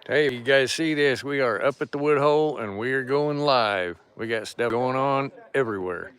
Hey, you guys see this? We are up at the Woodhole and we are going live. We got stuff going on everywhere.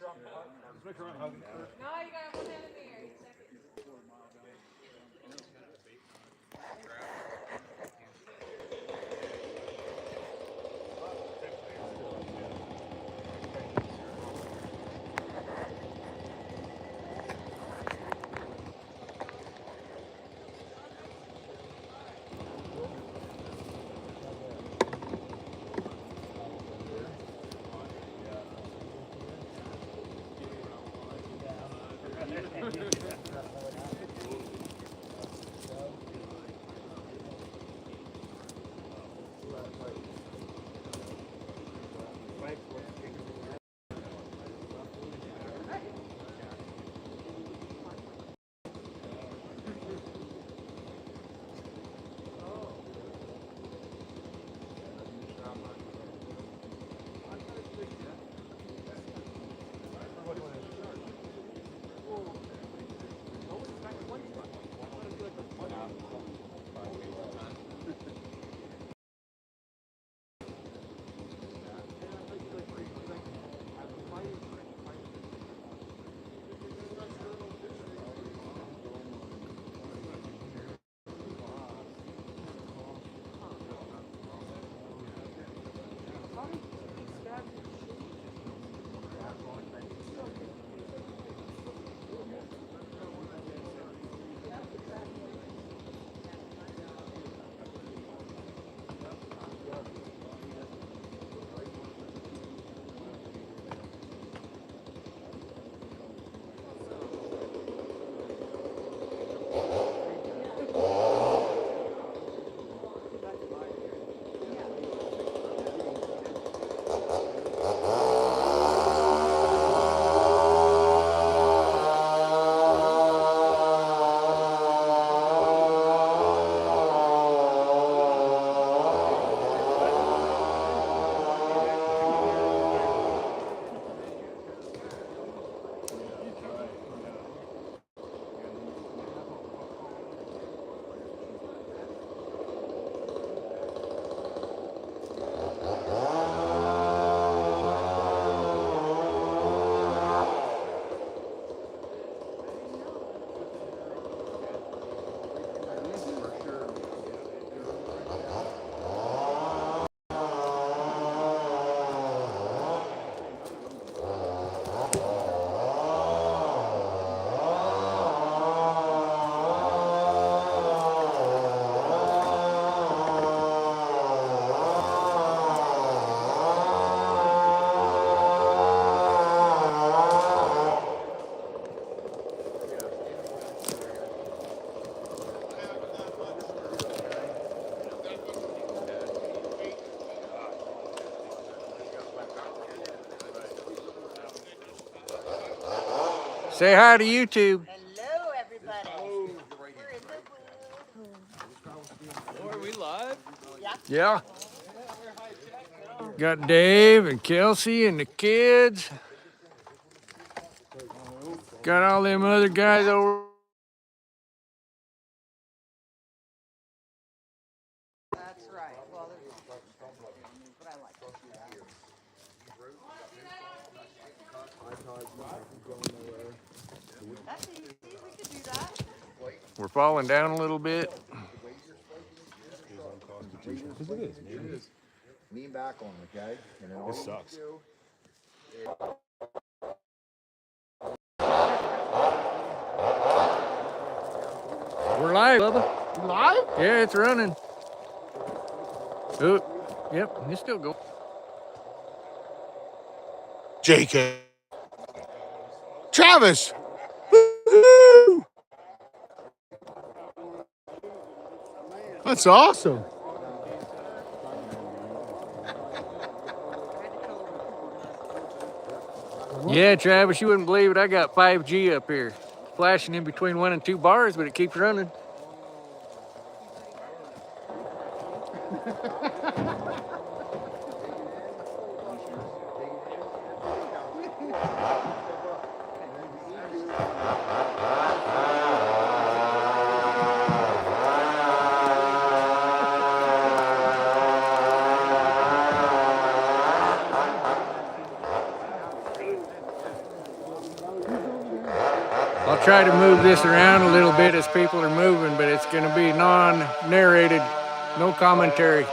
Say hi to YouTube. Hello, everybody. We're in the Are we live? Yeah. Got Dave and Kelsey and the kids. Got all them other guys over. That's right. Well, there's but I like it. That's easy. We could do that. We're falling down a little bit. Because it is, man. It is. Lean back on them, okay? And then This sucks. We're live, Bubba. live? Yeah, it's running. Oh, yep, it's still going. Jacob. Travis. Woo-hoo! That's awesome. Yeah, Travis, you wouldn't believe it. I got 5G up here. Flashing in between 1 and 2 bars, but it keeps running. try to move this around a little bit as people are moving, but it's going to be non-narrated, no commentary.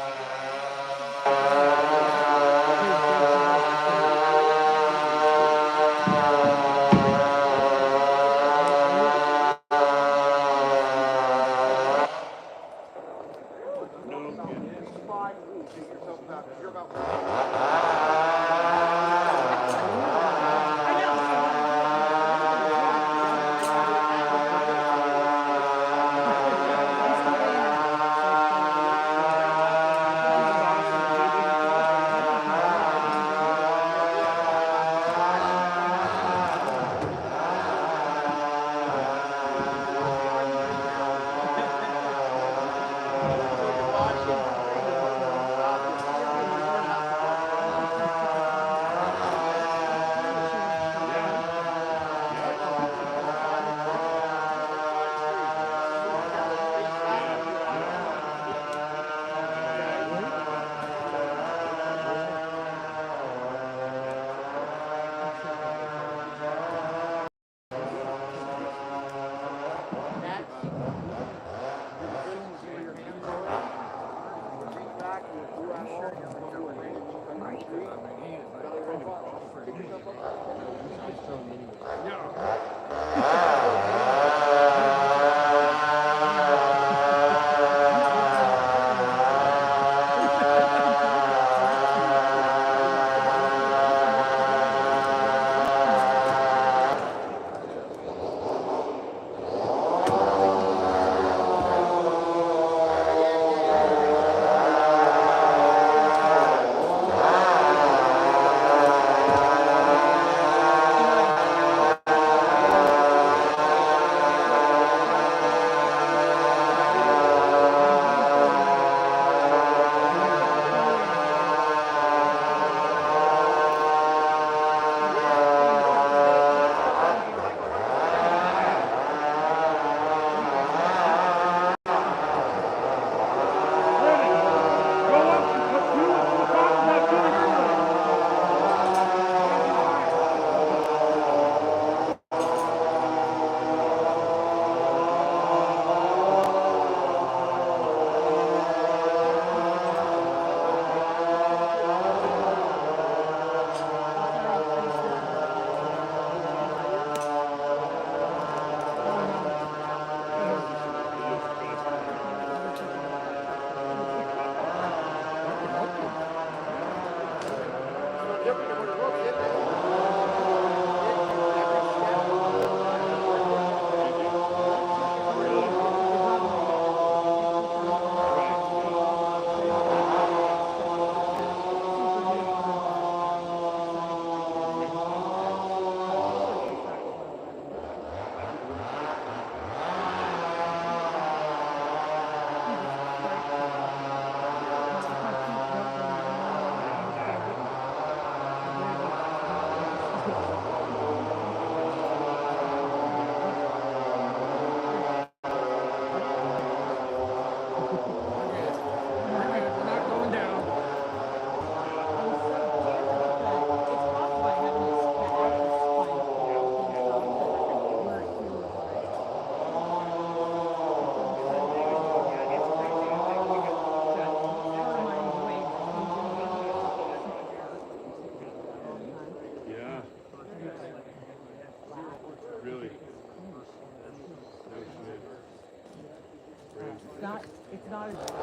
It's not as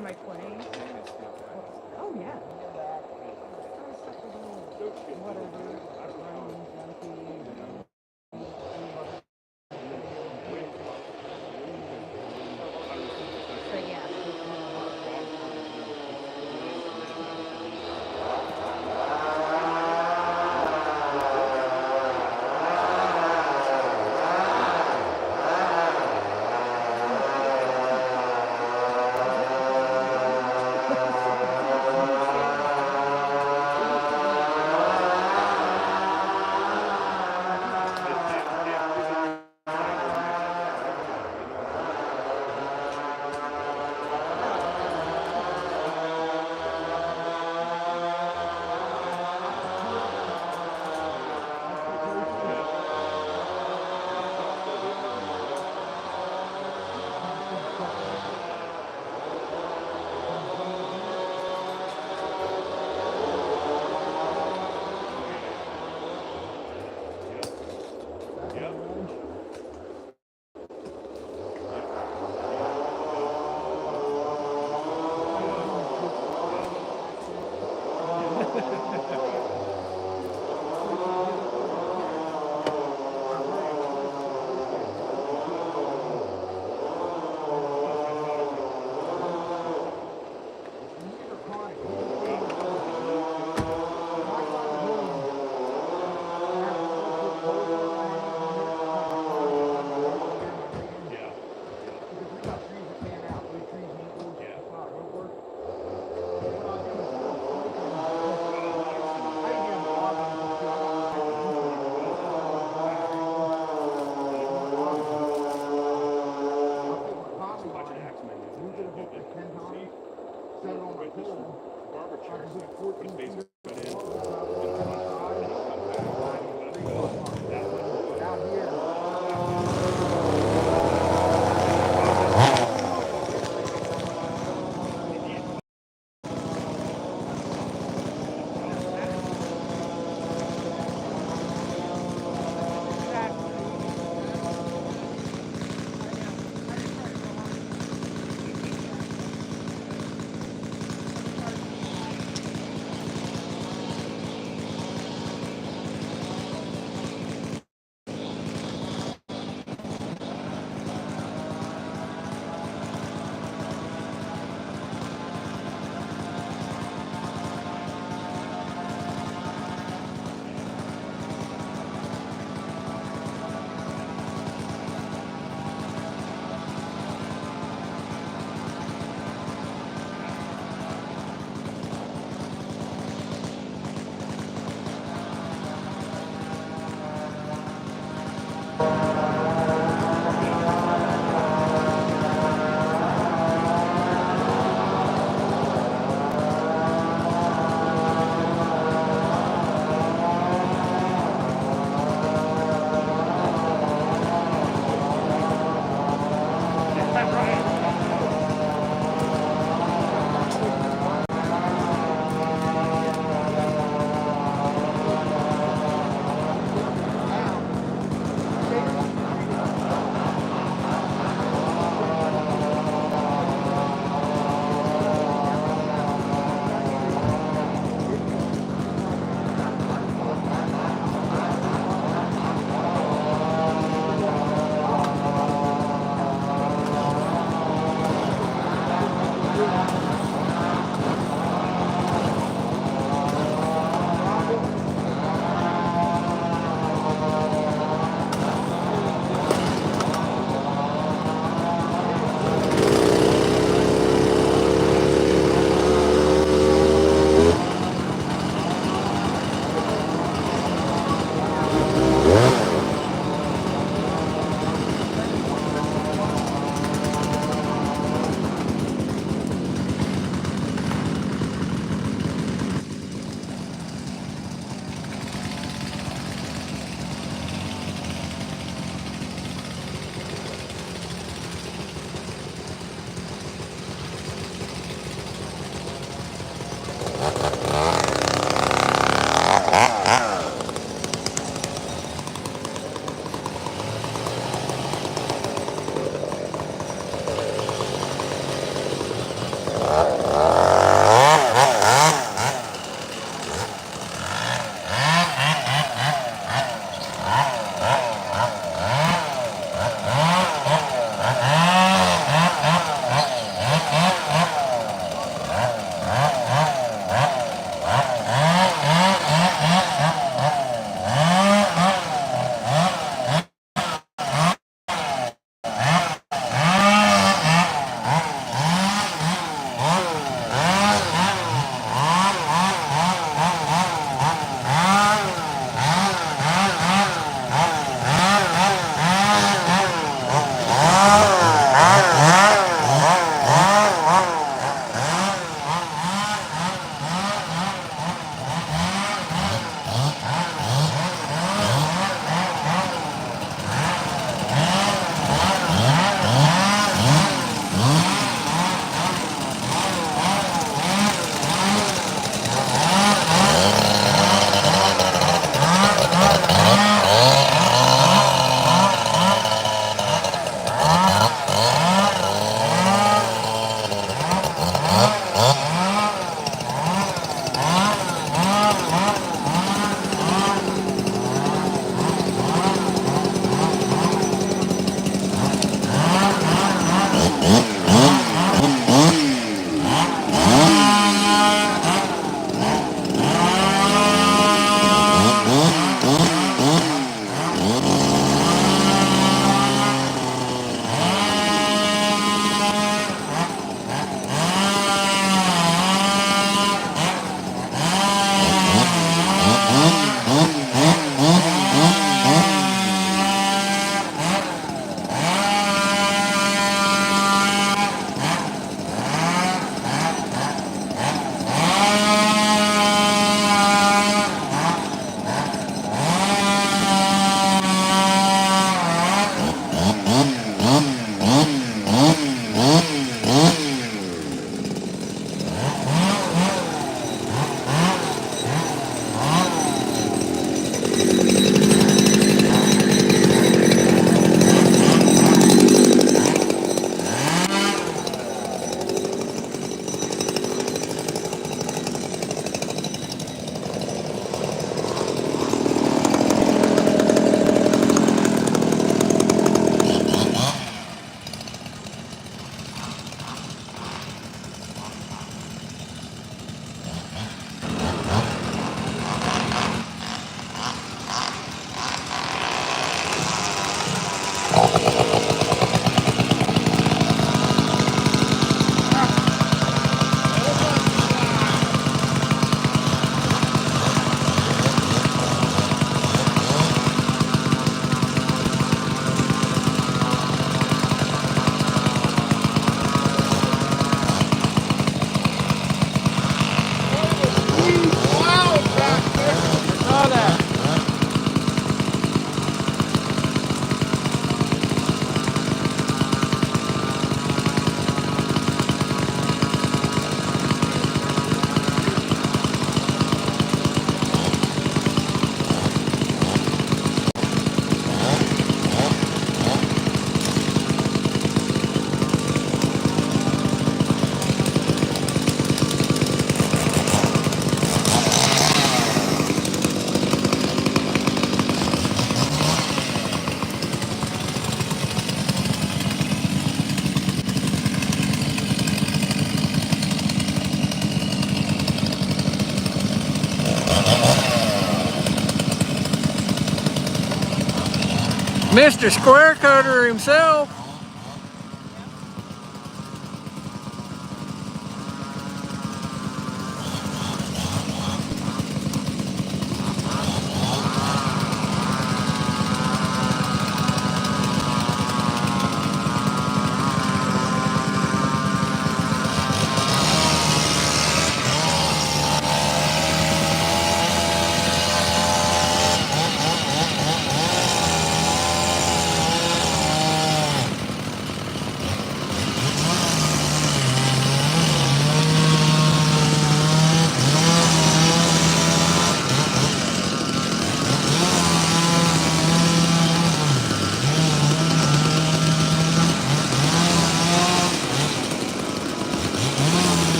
in my 20s. Oh, yeah. But yeah. Mr. Square Cutter himself.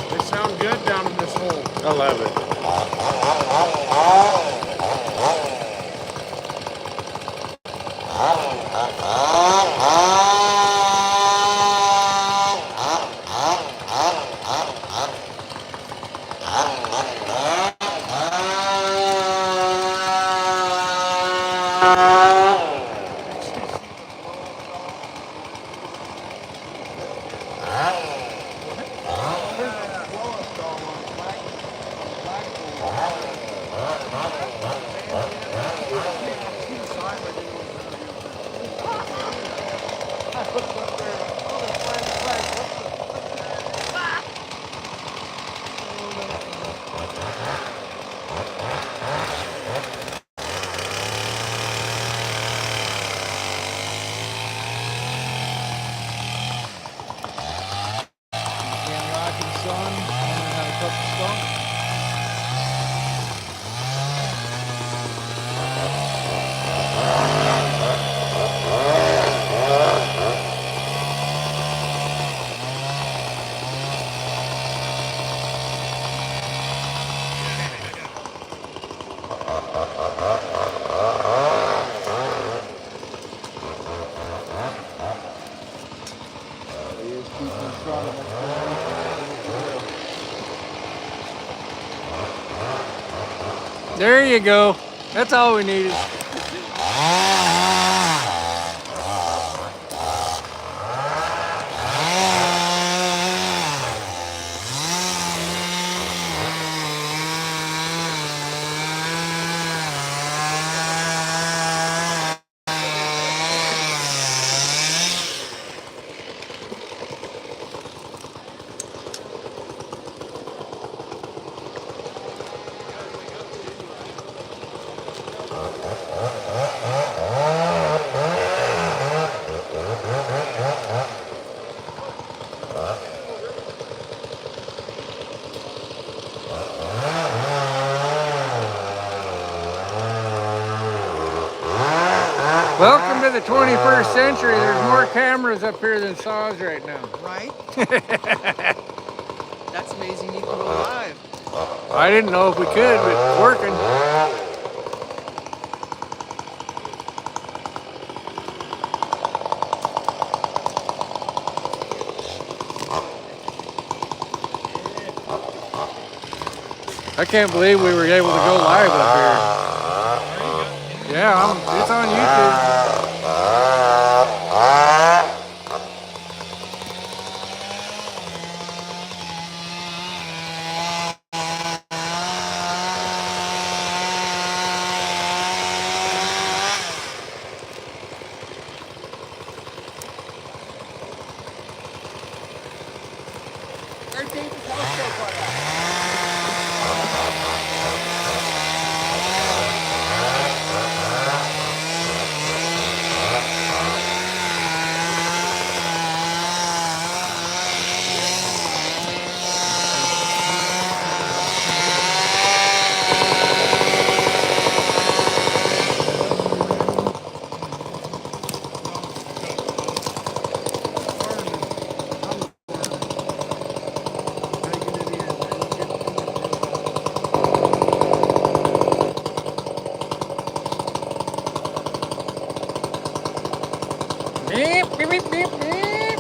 They sound good down in this hole. I love it. He is keeping in front of him. There you go. That's all we needed. Welcome to the 21st century. There's more cameras up here than saws right now. Right? That's amazing you can go live. I didn't know if we could, but it's working. I can't believe we were able to go live up here. Yeah, it's on YouTube. Where's David's telescope on that? Beep, beep, beep, beep, beep.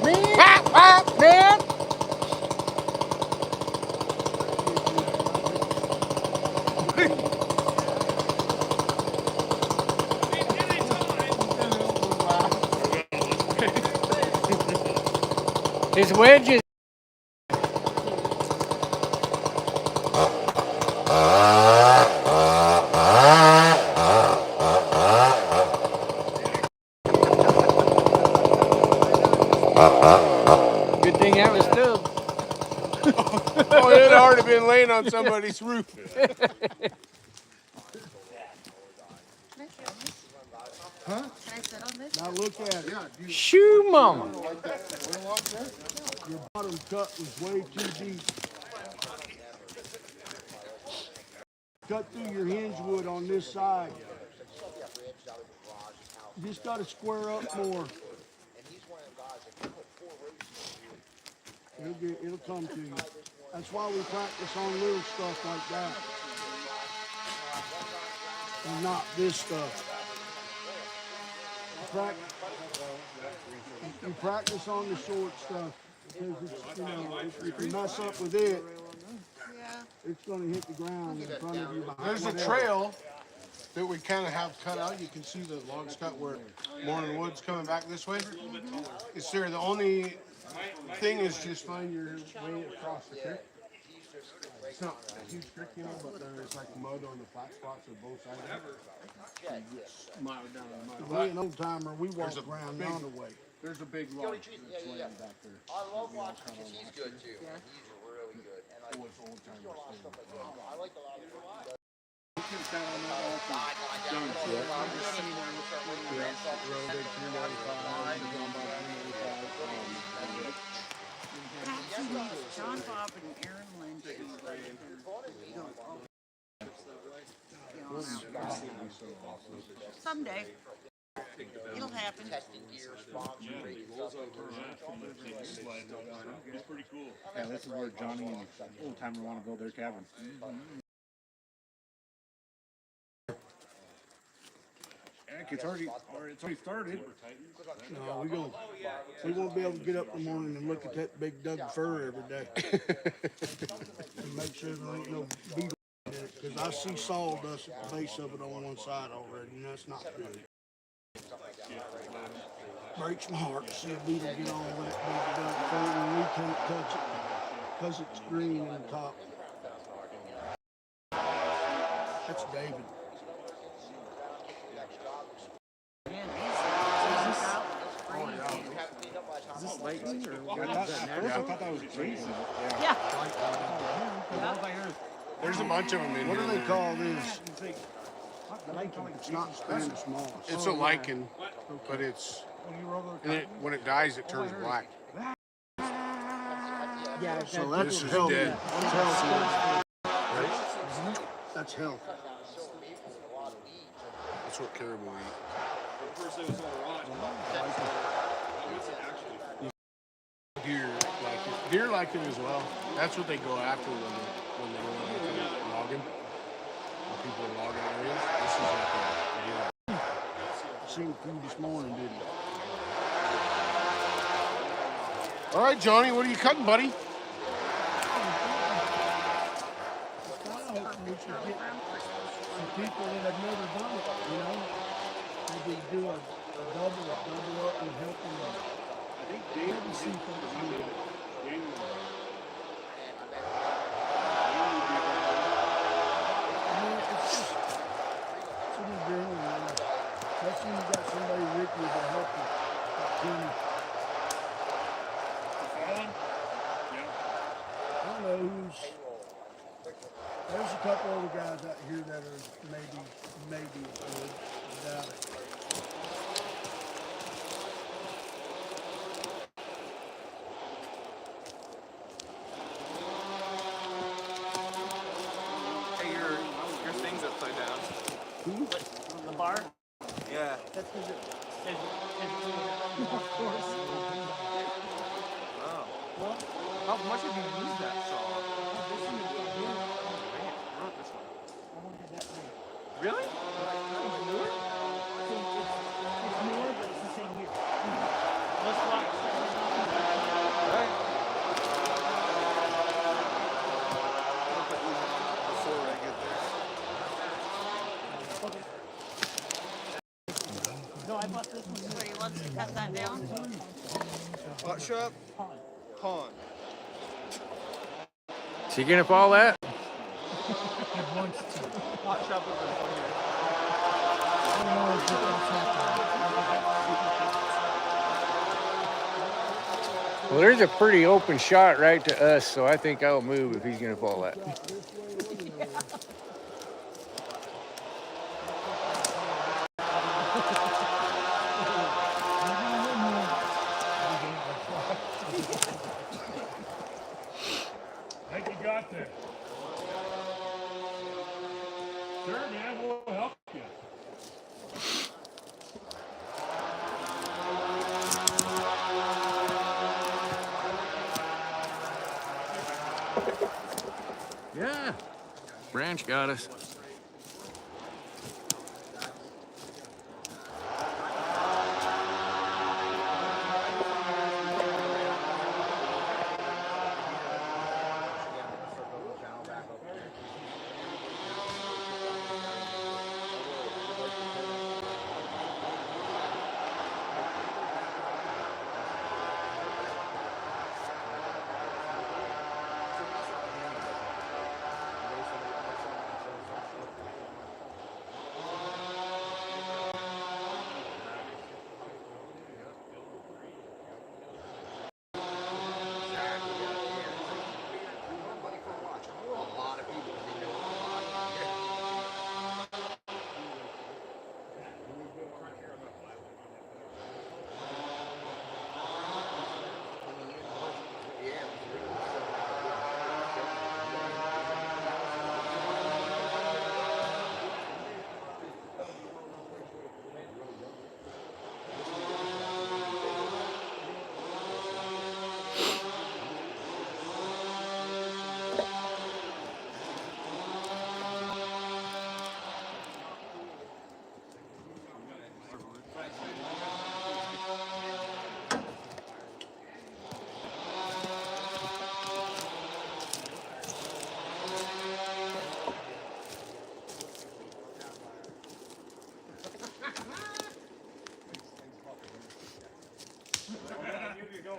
Beep, wap, wap, beep. His wedges. Good thing that was stub. Oh, it had already been laying on somebody's roof. Huh? Can I sit on this? Now look at it. Shoo, mama. Your bottom cut was way too deep. Cut through your hinge wood on this side. You just got to square up more. It'll come to you. That's why we practice on little stuff like that. And not this stuff. You practice on the short stuff. Because it's, if you mess up with it, it's going to hit the ground in front of you. There's a trail that we kind of have cut out. You can see the logs cut where Morning Wood's coming back this way. It's there. The only thing is just find your way across the creek. It's not a huge creek, but there's like mud on the flat spots of both sides. Mile down the mud. We an old timer, we walk around yonder way. There's a big log that's laying back there. I love watching because he's good too. Yeah. He's really good. And like, Old timers. I like a lot of it. John Bob and Aaron Lynch. Someday. It'll happen. Testing gear, sponsoring, stuff like It's pretty cool. Yeah, this is where Johnny and Old Timer want to build their cabin. like it's already started. No, we won't be able to get up in the morning and look at that big Doug fir every day. And make sure there ain't no beetle in it, because I see sawdust at the base of it on one side already, and that's not good. Breaks my heart to see a beetle get on that big Doug fir and we can't touch it because it's green in the top. That's David. Is this lightning or what? I thought that was Jason. Yeah. There's a bunch of them in What here. do they call this? It's not Spanish moss. It's a lichen, but it's when it dies, it turns black. Yeah. So that's This is healthy. dead. That's healthy. That's healthy. That's what caribou eat. Deer like it as well. That's what they go after when they go after logging. When people are logging areas. This is like a deer. Seen food this morning, didn't you? All right, Johnny, what are you cutting, buddy? We should get some people that have never done it, you know? Maybe do a double up and help them. I think David see folks do it. I mean, it's just an adrenaline. Especially when you got somebody with you to help you. I don't know who's. There's a couple other guys out here that are maybe good. I doubt it. Hey, your thing's upside down. The bar? Yeah. That's because of course. Wow. How much have you used that saw? Not this one. Really? It's more, but it's the same here. Let's watch. Before I get there. No, I bought this one. So he wants to cut that down? Hot shop? Pond. Is he gonna fall that? Hot shop over here. Well, there's a pretty open shot right to us, so I think I'll move if he's gonna fall that. I think you got there. Sure, man, we'll help you. Yeah, branch got us.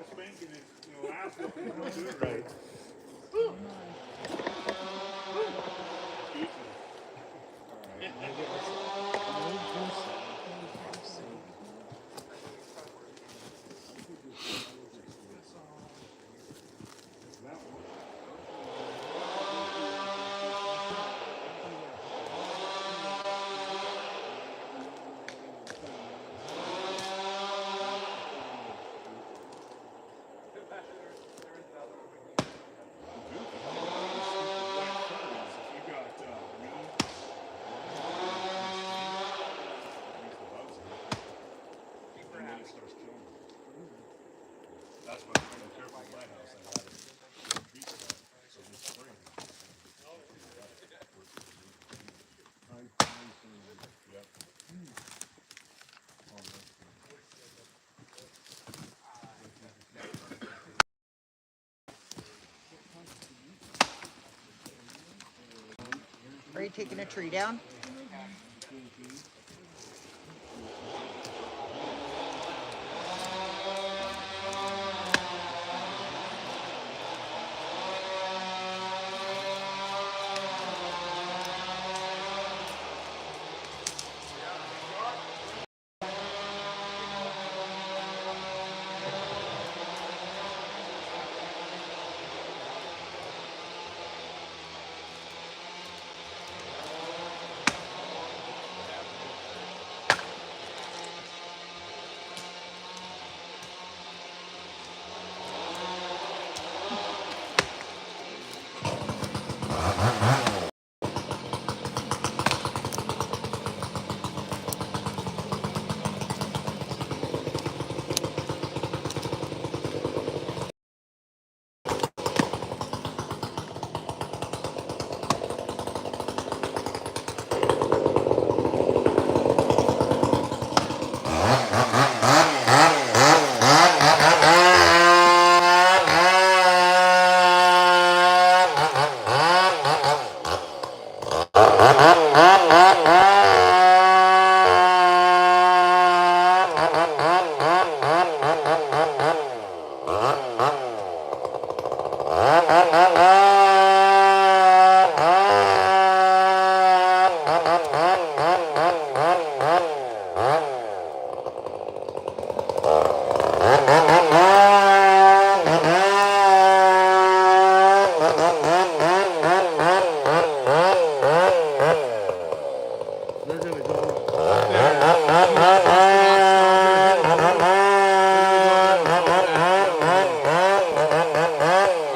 spanking is, last week we don't do it right. That's why I'm trying to careful with my house. I got it. So this spring. Yep. Are you taking a tree down? They're gonna go.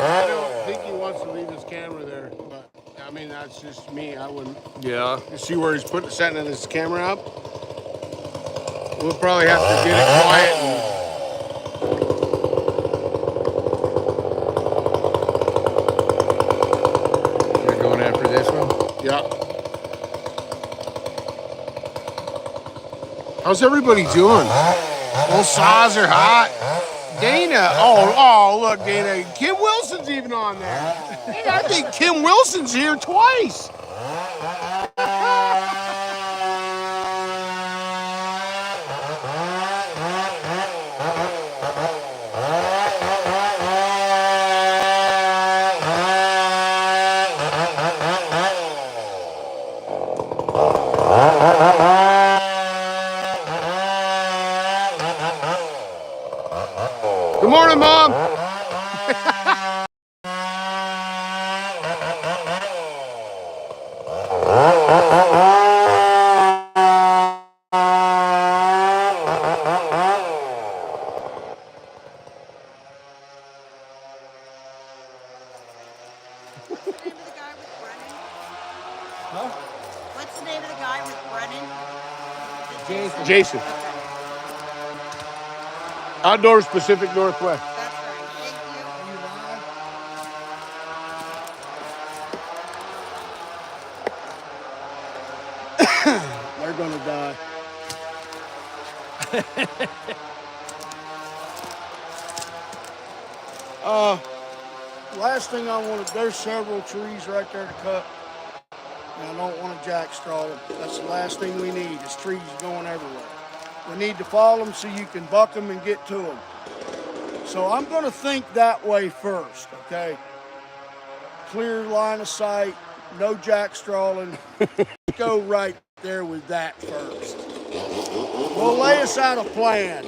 I don't think he wants to leave his camera there, but I mean that's just me. I wouldn't. Yeah. You see where he's setting his camera up? We'll probably have to get it quiet. You're going after this one? Yeah. How's everybody doing? Those saws are hot. Dana. Oh, look, Dana. Kim Wilson's even on there. Hey, I think Kim Wilson's here twice. Good morning, Mom. What's the name of the guy with Brennan? Jason. Jason. Outdoors Pacific Northwest. That's right. Thank you. They're gonna die. Last thing I want to, there's several trees right there to cut. And I don't want to jackstraw them. That's the last thing we need is trees going everywhere. We need to follow them so you can buck them and get to them. So I'm going to think that way first, okay? Clear line of sight, no jack strawling. Go right there with that first. We'll lay us out a plan.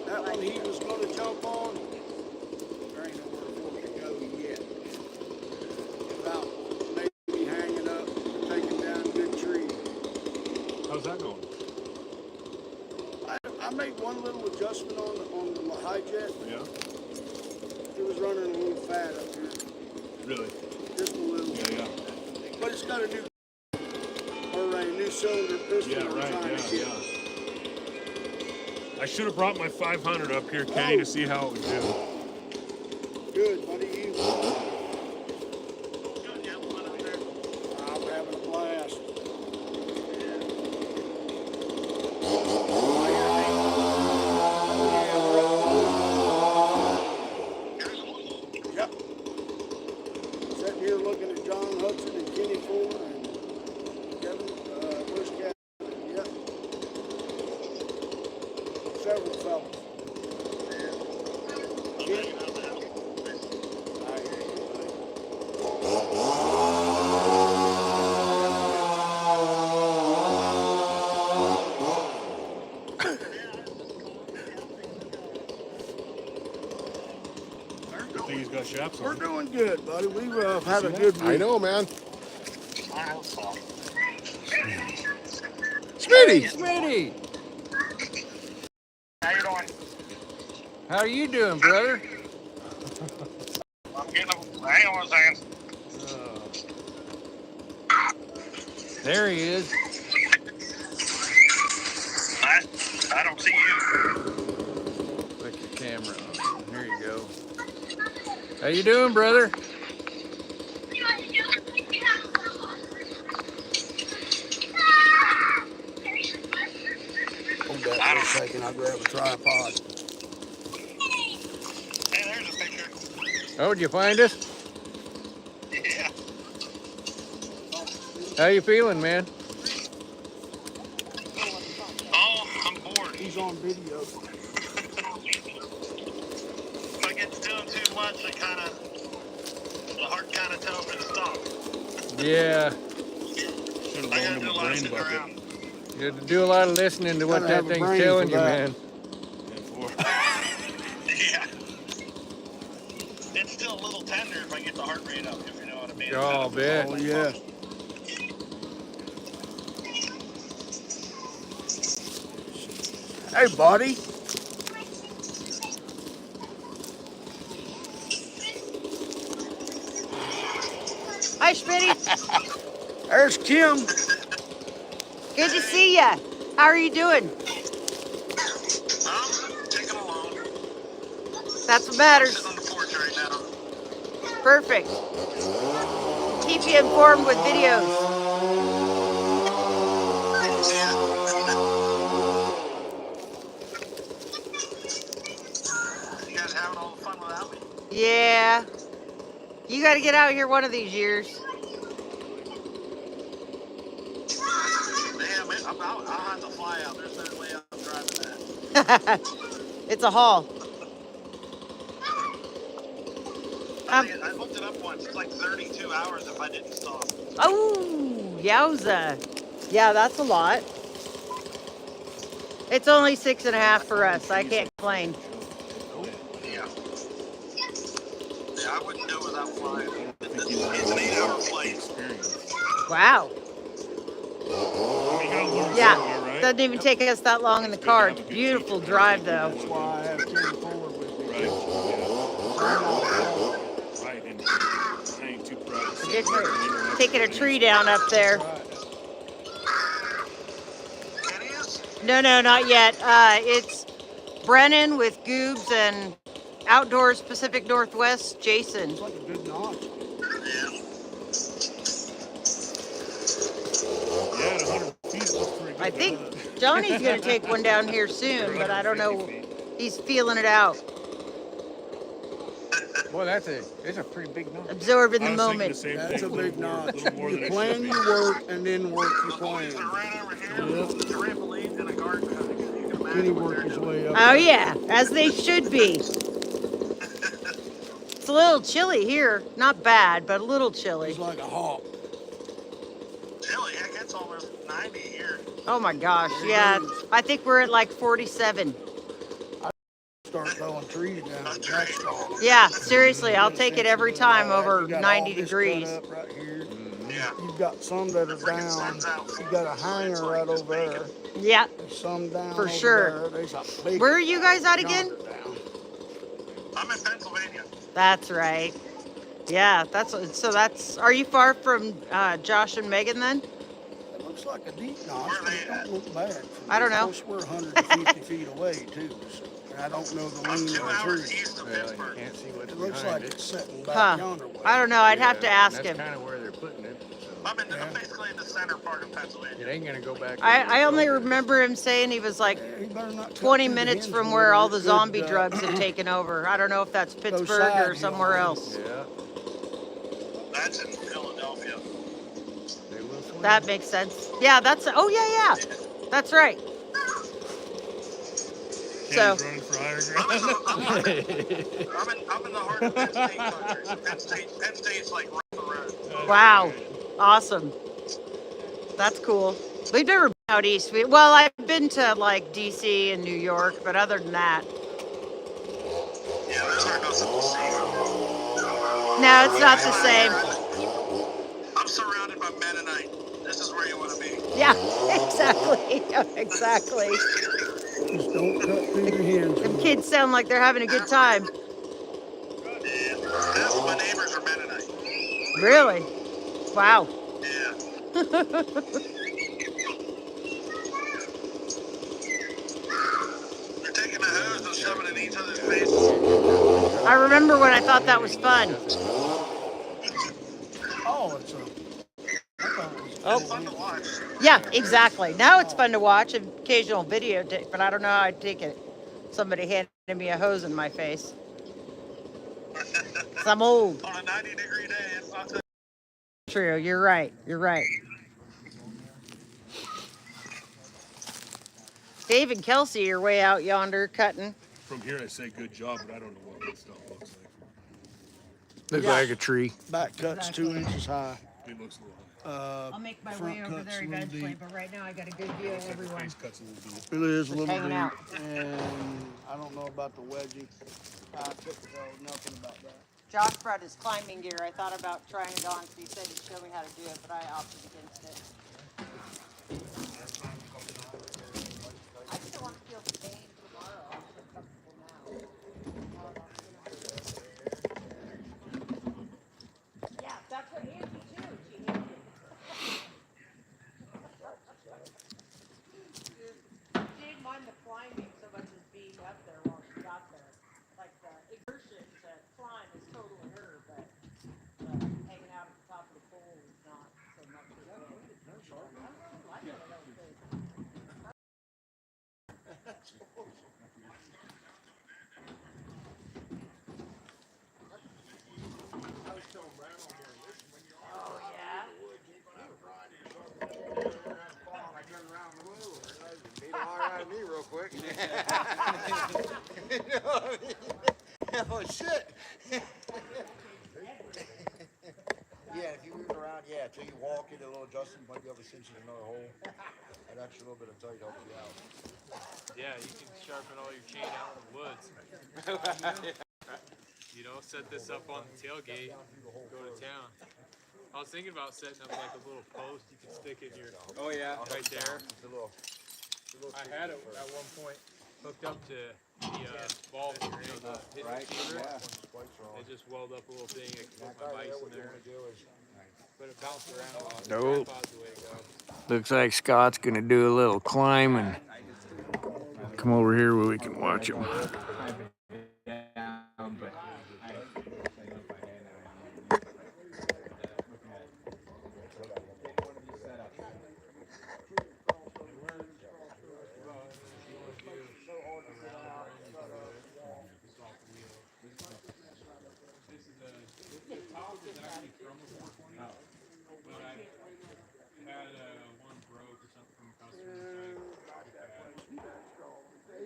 That one he was going to jump on, there ain't nowhere for it to go yet. About maybe hanging up, taking down a good tree. How's that going? I made one little adjustment on the high jet. Yeah. It was running a little fat up here, Really? just a little. Yeah. But it's got a new or a new cylinder piston. Yeah, I'm right. trying to get. I should have brought my 500 up here, Kenny, to see how it would do. Good, buddy. I'm having a blast. Yep. Sitting here looking at John Hudson and Kenny Fuller and Kevin, where's Kevin? Yep. Several fellas. Ken? I hear you, Good thing he's got chaps We're on. doing good, buddy. We've had a good week. I know, man. Smitty! Smitty! How you doing? How are you doing, brother? I'm getting a, hang on a second. There he is. I don't see you. Put your camera on. Here you go. How you doing, brother? Hold that for a second. I'll grab a tripod. Hey, there's a picture. Oh, did you find us? Yeah. How you feeling, man? Oh, I'm bored. He's on video. If I get to doing too much, the heart kind of tells me to stop. Yeah. Should have I gotta loaned do him a a lot of brain sitting bucket. around. You have to do a lot of listening to what Gotta have that a thing's brain telling for you, that. man. Yeah. It's still a little tender if I get the heart rate up, if you know what I mean. Oh, I'll bet. Oh, yeah. Hey, buddy. Hi, Schmitty. There's Kim. Good to see ya. How are you doing? Taking along. That's what matters. Sitting on the porch right now. Perfect. Keep you informed with videos. You guys having all the fun without me? Yeah. You got to get out here one of these years. Yeah, man, I'll have to fly out. There's no way I'm driving that. It's a haul. I looked it up once. It's like 32 hours if I didn't stop. Oh, yowza. Yeah, that's a lot. It's only 6.5 for us. I can't complain. Yeah. Yeah, I wouldn't do it without flying. It's an 8-hour flight. Wow. You gotta learn Yeah. somewhere, right? Doesn't even take us that long in the car. It's a beautiful drive, though. That's why I have Kenny Fuller with me. Right. Yeah. Right. And I ain't too proud of Just it. taking a tree down up there. Kenny is? No, not yet. It's Brennan with Goobs and Outdoors Pacific Northwest, Jason. It's like a good notch. Yeah. Yeah, at 100 feet, it looks pretty good. I think Johnny's going to take one down here soon, but I don't know. He's feeling it out. Boy, it's a pretty big knot. Absorb in I the was thinking moment. the same That's a thing. big knot. Little more You than it plan should be. your work and then work your The boys plan. are right over here. The trampolines and a garden hose. You can imagine Kenny what worked they're his doing. way up Oh there. yeah, as they should be. It's a little chilly here. Not bad, but a little chilly. He's like a hawk. Chilly, heck, it's almost 90 here. Oh my gosh, yeah. I think we're at like 47. Start throwing trees down. A in tree. that storm. Yeah, seriously, I'll take it every Sensible and time all that. over You got 90 all this degrees. cut up right here. Yeah. You've got some that are freaking down. sun's out. You got a hanger It's like right just over there. Yeah, There's some down For over sure. there. There's a big where are you guys at again? yonder down. I'm in Pennsylvania. That's right. Yeah, that's. Are you far from Josh and Megan then? It looks like a deep notch, Where but they it don't at? look bad. I don't know. Of course, we're 150 feet away too. So, and I don't know the I'm lean 2 of the hours tree. east of Well, you Pittsburgh. can't see what's It looks behind like it. it's sitting back Huh. yonder way. I don't know. I'd have to Yeah, ask that's him. kind of where they're putting it. So I'm basically in the center part of Pennsylvania. it ain't gonna go back. I only remember him saying he was like He better not cut 20 through the minutes hinge from with where it, or all it the could, zombie drugs have taken over. I don't know if that's Pittsburgh or side somewhere hill. else. Yeah, That's in Philadelphia. they will swim. That makes sense. Yeah, oh yeah, that's right. So, Kenny's running for higher I'm in ground. the heart of Penn State country. Penn State's like right the road. wow, awesome. That's cool. We've never been out east. Well, I've been to like DC and New York, but other than that, Yeah, those are nothing to see. no, it's not the same. I'm surrounded by Mennonite. This is where you want to be. Yeah, exactly, exactly. Just don't cut through the hinge. Them kids sound like they're having a good time. Yeah. Half of my neighbors are Mennonite. Really? Wow. Yeah. They're taking the hose and shoving it in each other's faces. I remember when I thought that was fun. Oh, it's a. It's fun to watch. Yeah, exactly. Now it's fun to watch, occasional videotape, but I don't know how I'd take it. Somebody handed me a hose in my face. 'Cause I'm old. On a 90-degree day, it's not that. True, you're right. You're right. Dave and Kelsey are way out yonder cutting. From here, I say good job, but I don't know what that stuff looks like. Looks like a tree. Back cut's 2 inches high. It looks a little high. I'll make my front way over cut's there a little eventually, deep. but right now I got a good view of everyone. Face cuts a little deep. It is a Just little hanging deep, out. and I don't know about the wedgie. I couldn't tell nothing about that. Josh brought his climbing gear. I thought about trying it on because he said he'd show me how to do it, but I opted against it. I still want to feel the pain tomorrow. I'm comfortable now. Yeah, that's what Angie too. She hated it. She didn't mind the climbing so much as being up there while she got there. Like the exertion to climb is totally her, but hanging out at the top of the pole is not so much her thing. I really like it. I don't think. Oh yeah. Me real quick. Oh shit. Yeah, if you move around, till you walk in a little adjustment, you might be able to cinch in another hole. That extra little bit of tight helps you out. Yeah, you can sharpen all your chain out in the woods. You know, set this up on the tailgate, go to town. I was thinking about setting up like a little post you could stick in your, right there. I had it at one point hooked up to the ball, the hidden receiver. They just weld up a little thing, I could put my bikes in there. But it bounced around a lot. Nope. Tripod's the way to go. Looks like Scott's gonna do a little climb and come over here where we can watch him.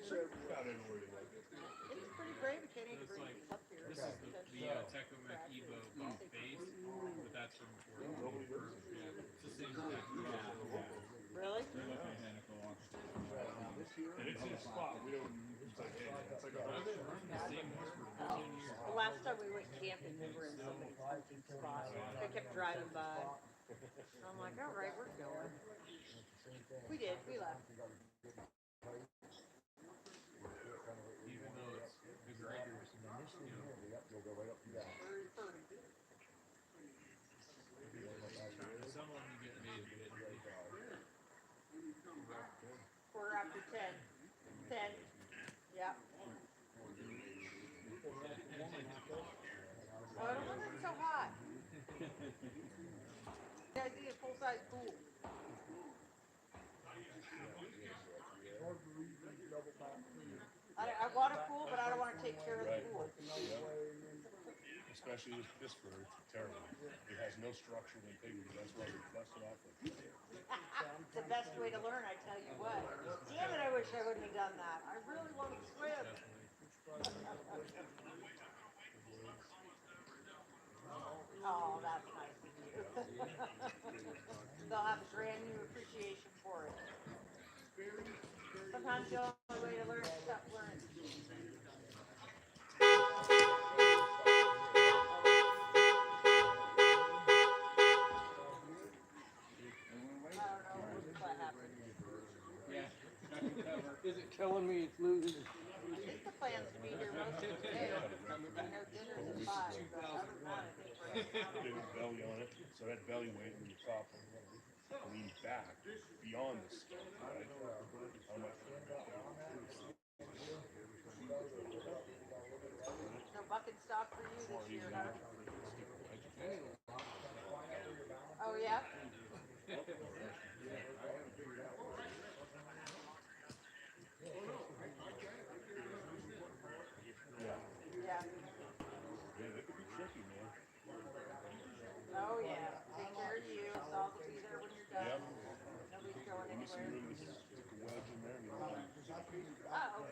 pretty brave at 10 degrees up here. This is the Tecumseh Evo base, but that's from Fort Worth. Yeah, it's the same exact Really? And it's in a spot we don't. It's like, hey, it's like a I've been running the same horse for 10 years. The last time we went camping, we were in somebody's hunting spot. They kept driving by. I'm like, all right, we're going. We did. We left. Even though it's the graders, you know, someone you get made a bit. Quarter after 10. 10. Yeah. Oh, I don't want it so hot. Yeah, I need a full-size pool. I want a pool, but I don't want to take care of the pool. especially this fur, it's terrible. It has no structure than piggy. That's why we bust it off. It's the best way to learn, I tell you what. Damn it, I wish I wouldn't have done that. I really want to swim. Oh, that's nice of you. They'll have a brand new appreciation for it. Sometimes the only way to learn is stop learning. Is it telling me it's losing? I think the plan's to be here most of the day. I know dinner's at 5, but other than that, I think we're Big belly on it, so that belly weight when you top lean back beyond the skin, right? How much? no bucket stock for you this year, huh? Oh, yeah? Yeah. Yeah, that could be tricky, man. Oh, yeah. Take care of you. Salt will be there when you're done. Yep. Nobody's going Give me some anywhere. room to stick a wedge in there. Uh-oh.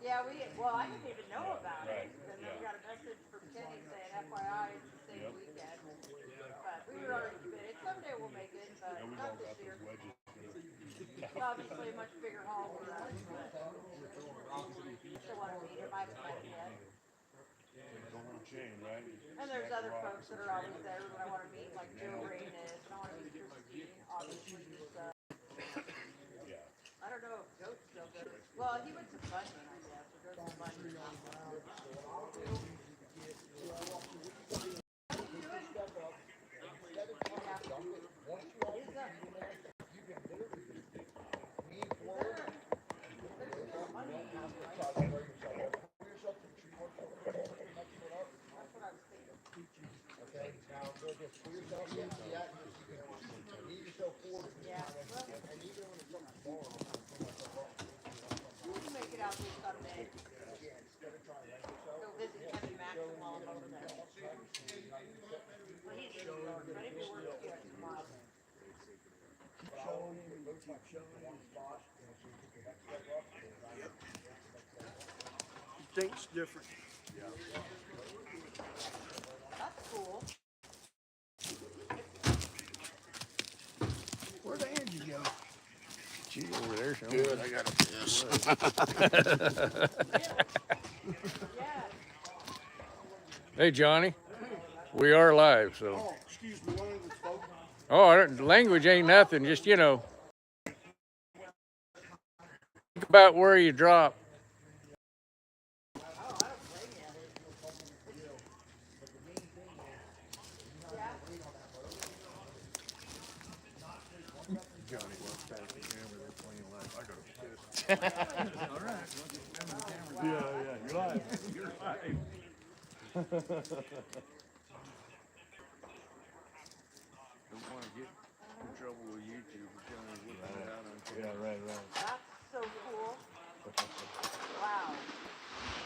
Yeah, well, I didn't even know about it. And then we got a message from Kenny saying, FYI, it's the same weekend. But we were already committed. Someday we'll make it, but Yeah, we've not all this got year. those wedges. It's obviously a much bigger haul for us, but still want to meet him. I haven't met him yet. Don't want to chain, right? And there's other folks that are always there that I want to meet, like Joe Rain is, and I want to meet Christine, obviously, who's, Yeah. I don't know if Goat's still good. Well, he went to Bunyan, I guess, or goes to Bunyan. Make it out this Sunday. Go visit Kevin Maxon while I'm over there. Well, he's in New York, but if he works here tomorrow. Think's different. That's cool. Where'd Angie go? She's over there. Good, I got a piss. Yeah. Hey, Johnny. We are live, so. Oh, excuse me, one of the folks. Oh, language ain't nothing. Just, you know. Think about where you drop. Johnny wants back the camera. They're playing live. I got a piss. All right. Yeah, you're live. You're live. Don't want to get in trouble with YouTube for telling us what to put out on camera. Yeah, right. That's so cool. Wow.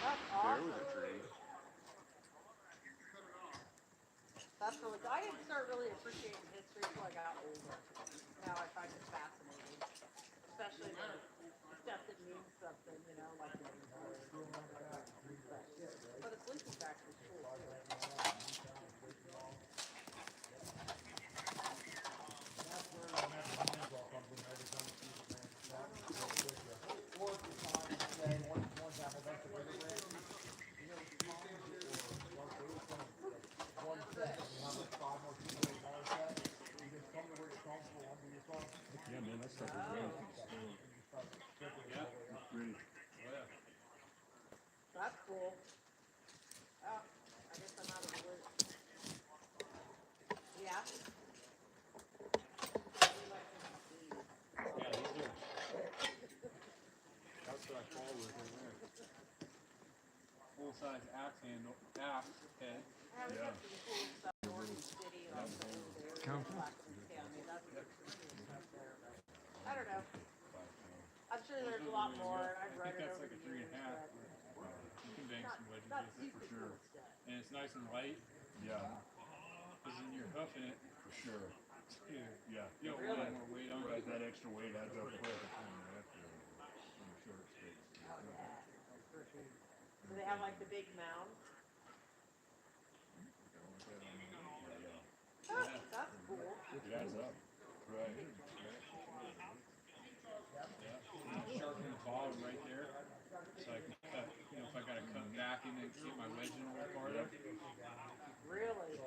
That's There awesome. was a tree. That's really cool. I didn't start really appreciating history until I got older. Now I find it fascinating. especially the stuff that means something, you know, like the but a sleeping bag was cool too. Yeah, man, that stuff is really good. That's cool. Oh, I guess I'm out of the loop. Yeah. That's what I call with right there. Full size axe handle, axe head. Yeah, we got some cool stuff in Oregon City, like the old area, Blackstone County, that's some cool stuff there, but I don't know. I'm sure there's a lot more, I've read it That's over like the a 3.5. years, but You can bang some wedges not with it super for sure. cool stuff. And it's nice and light, Yeah, because when you're hoofing it, for sure. Yeah. you don't want more weight on Right, it. that extra weight adds up quick after in a short space. Do they have like the big mounds? Yeah, Oh, that's cool. it adds up. Right. Sharpen the bottom right there, so I can cut, you know, if I gotta cut back in and get my wedge in a little farther. Really?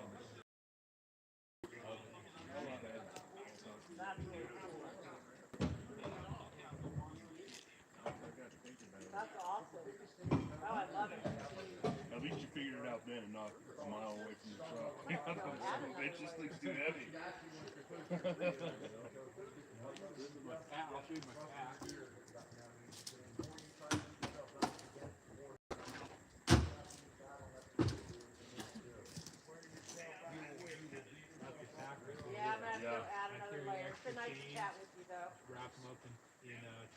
I love it. That's really cool. That's awesome. Oh, I love it. At least you figured it out then and not a mile away from the truck. It just looks too heavy. This is my cat, I'll show you my cat. Yeah, I'm gonna have to go add another layer. It's been nice to chat with you though. Wrap them up in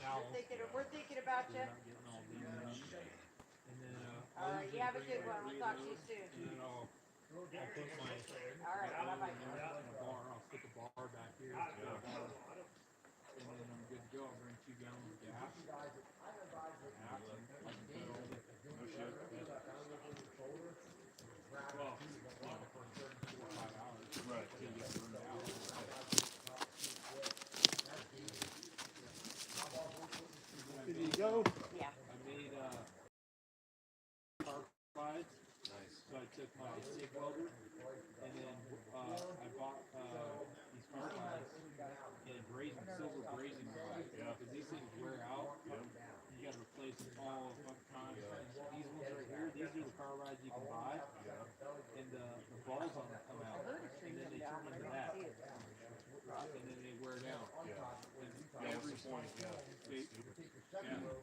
towels. We're thinking about you. Getting all these out. And then All right, you have a good one. We'll talk to you soon. and then I'll put my All right, bye-bye. in a bar. I'll stick a bar back here. And then I'm good to go. I'll bring 2 gallons of gas. Well, for 4 or 5 hours. Right. Till you get burned out. There you go. Yeah. I made carbides. Nice. So I took my SIG welder and then I bought these carbides in silver brazing rod. Yeah. Because these things wear out. Yeah. You got to replace them all the time. These ones right here, these are the carbides you can buy. Yeah. And the balls on them come out. And then they turn into that. And then they wear down. Yeah. And every point. Yeah.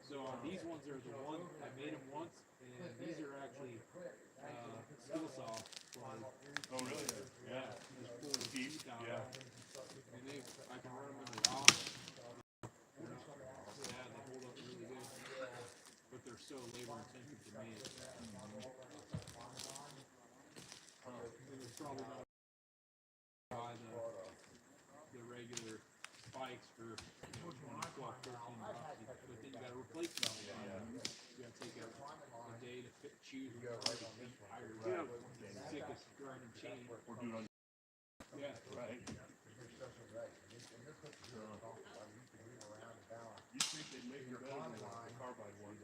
So these ones are the one I made them once, and these are actually skill saw. Oh, really? Yeah. Just pull the teeth out. Yeah. And I can run them in the rock. Yeah, they hold up really good. But they're so labor intensive to make. It's probably not buy the regular spikes for 20, 12, 13 bucks. But then you gotta replace them all the time. You gotta take a day to choose them. Iron. Sickest grinding chain. Or do it on Yeah. right. You think they'd make it better than the carbide ones?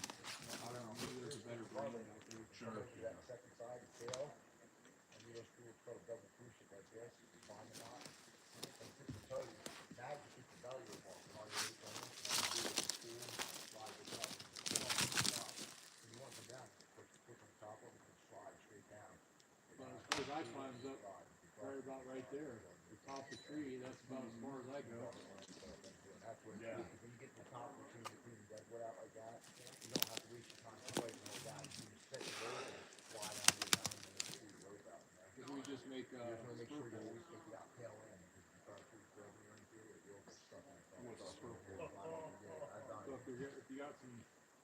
There's a better brand out there. Sure. Second side, the tail, and you just do it, put a double cruise it like this, you find it out. And just to tell you, now you keep the belly of walking all your weight on it, and you do it, spoon, slide it up, pull up, pull up. When you want to come down, put on top of it, and slide straight down. Because I climbed up right there. The top of the tree, that's about as far as I go. That's when, Yeah. when you get to the top of the tree, you clean the deadwood out like that, you don't have to waste your time fighting all down, you can just set your load and fly down the mountain and it's what you worry about. Because we just make You just wanna make sure you spur always take the out tail end, because if you try to put your thread in into it, you'll get stuck in the What's a spur pole? Yeah, I've done So it. if you got some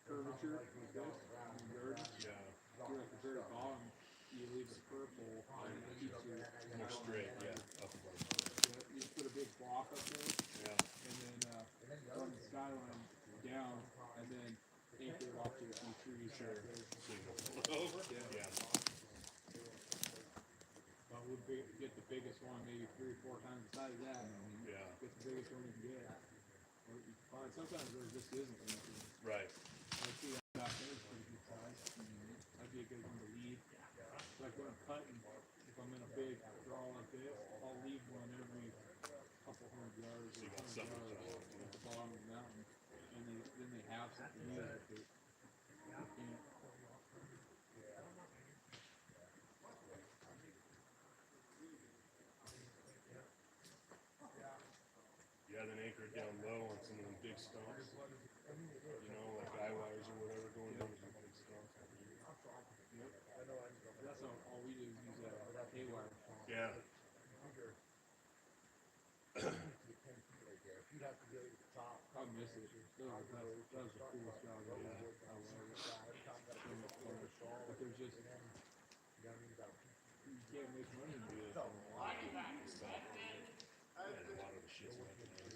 curvature like this, in your garden, Yeah. you're at the very bottom, you you leave it purple, and it keeps you More straight, yeah, up above. Yeah, you just put a big block up there, Yeah. and then from the skyline down, and then anchor it off to a few trees. Sure. Yeah. But we'll get the biggest one, maybe 3 or 4 times the size of that. Yeah. Get the biggest one you can get. Or you can find sometimes there just isn't anything. Right. I see that back there is pretty good size. That'd be a good one to leave. Like when I'm cutting, if I'm in a big draw like this, I'll leave one every couple hundred yards So you or got 100 something yards to at the bottom of the mountain, and then they have something to use if they can't. Yeah, then anchor it down low on some of them big stumps. You know, like eye wires or whatever going over some big stumps. That's all we do is use that K-wire. Yeah. I miss it. That was the coolest job I did. I love it. But there's just, you can't make money and do this. It's tough. And a lot of the shit's mechanized.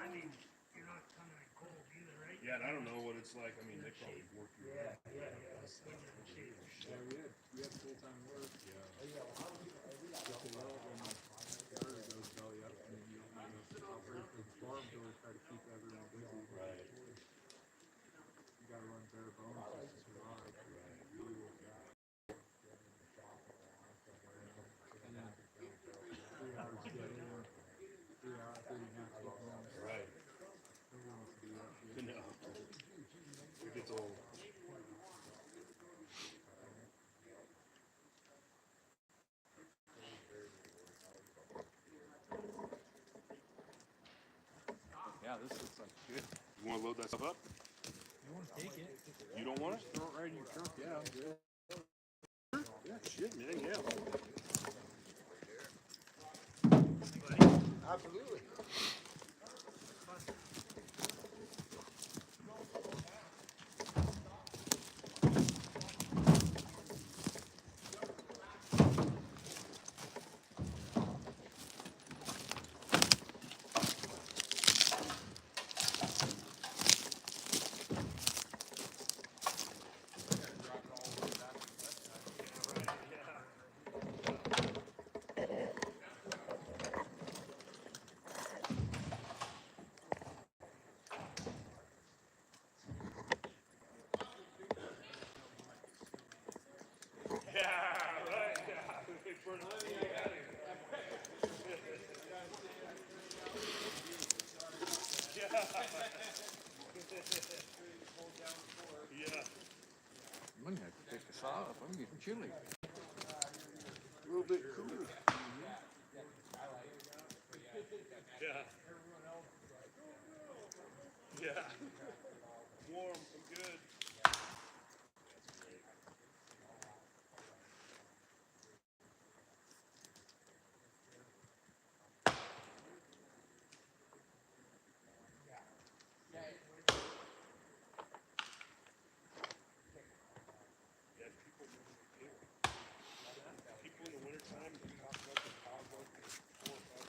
I mean, you're not coming in cold either, right? Yeah, and I don't know what it's like. I mean, they probably work you in. Yeah, we had full-time work. Yeah. Get to work when the starter goes belly up, and then you operate the farm to always try to keep everyone busy. Right. You gotta run bare bones just to survive. And then 3 hours to get in, 3 hours, 30 minutes to get home. Right. Nobody wants to do that shit. No. It gets old. Yeah, this looks like good. You want to load that stuff up? You want to take it? You don't want it? Throw it right in your trunk. Yeah, I'm good. Yeah, shit, man, yeah. Absolutely. I'm gonna have to take the saw off. I'm getting chilly. A little bit cooler. Yeah. Yeah. Warm and good. People in the wintertime, they talk about the power boat for 4 or 5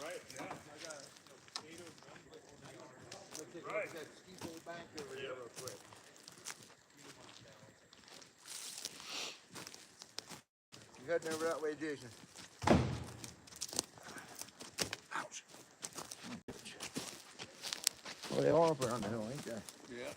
Right, yeah. Right. That steep old bank over there real quick. You heading over that way, Jason? Ouch. Well, they are up around the hill, ain't they? Yeah.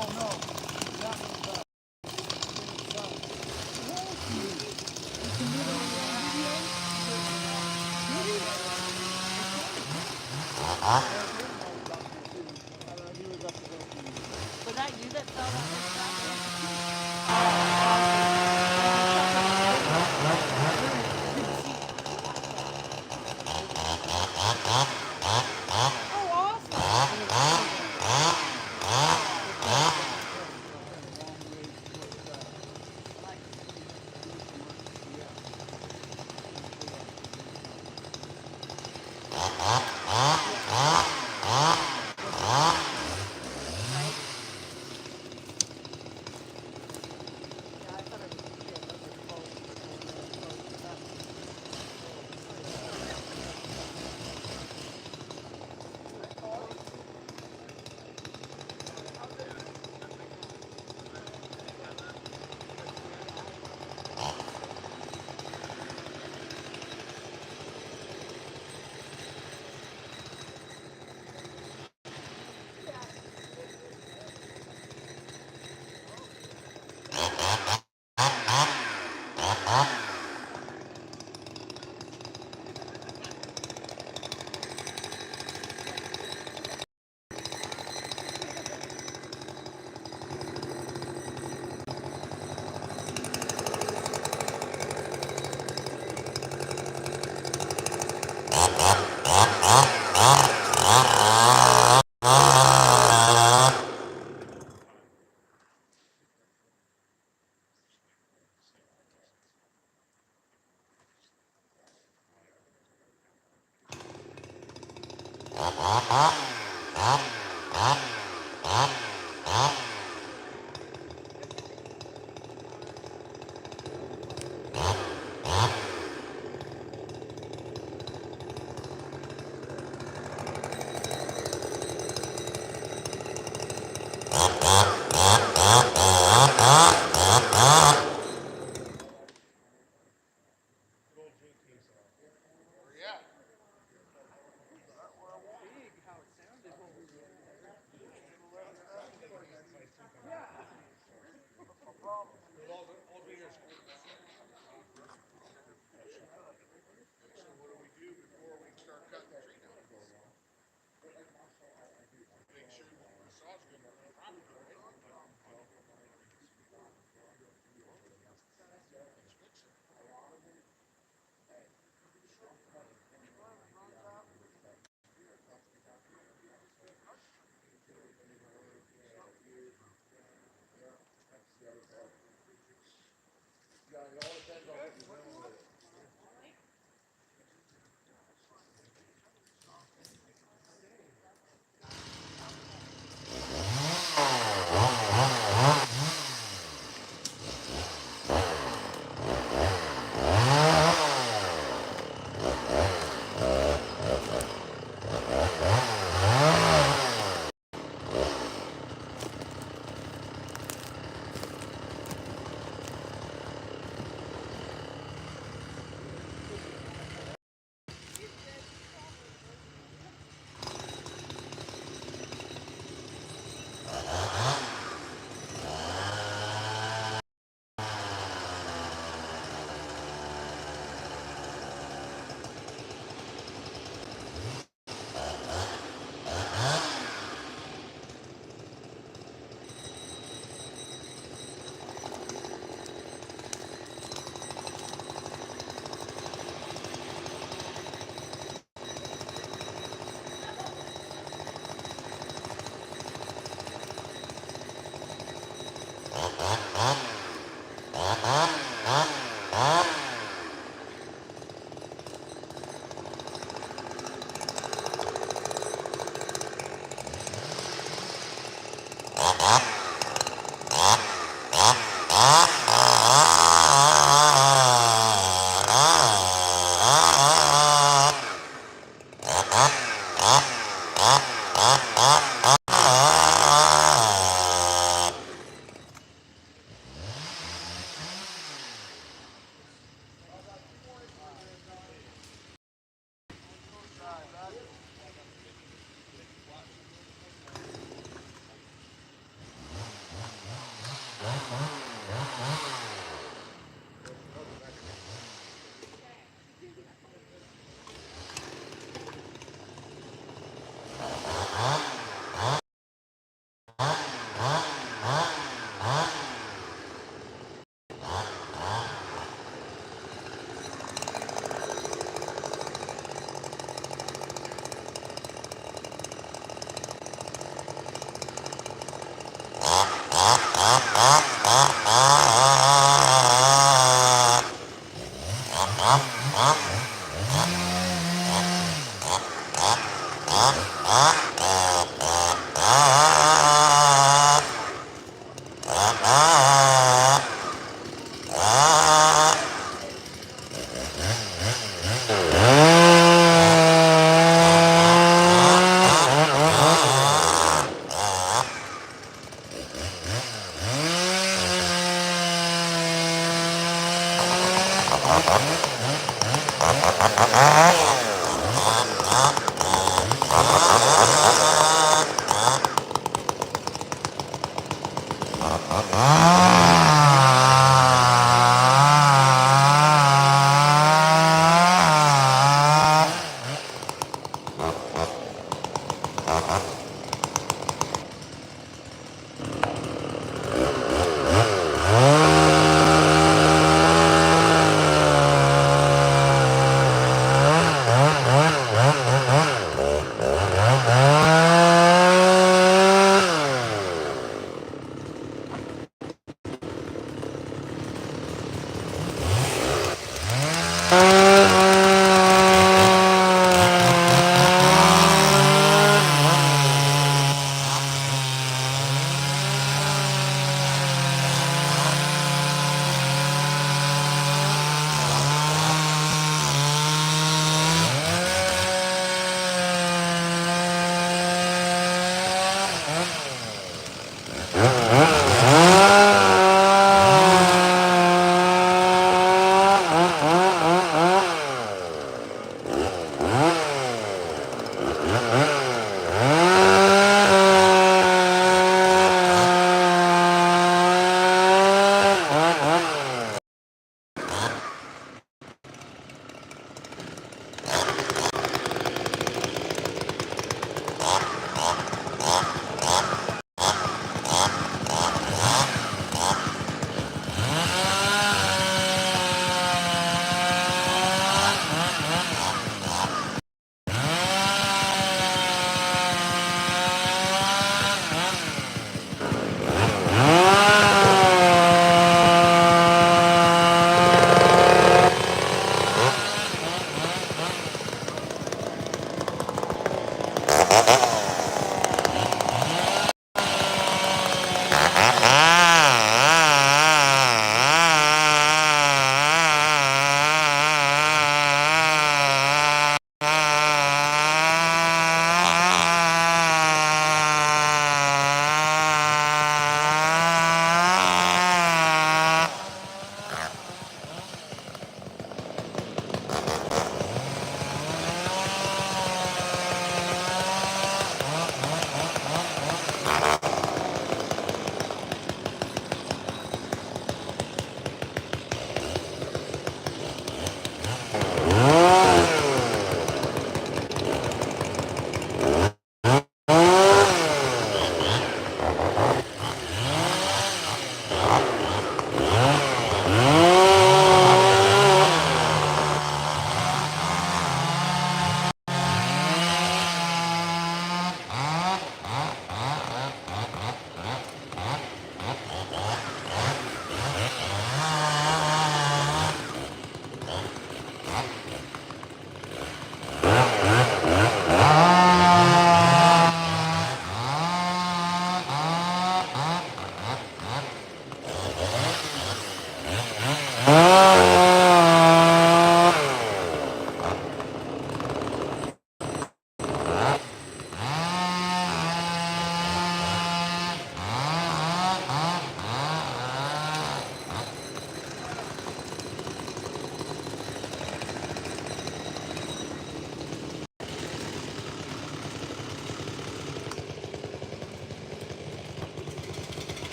Was that you that fell that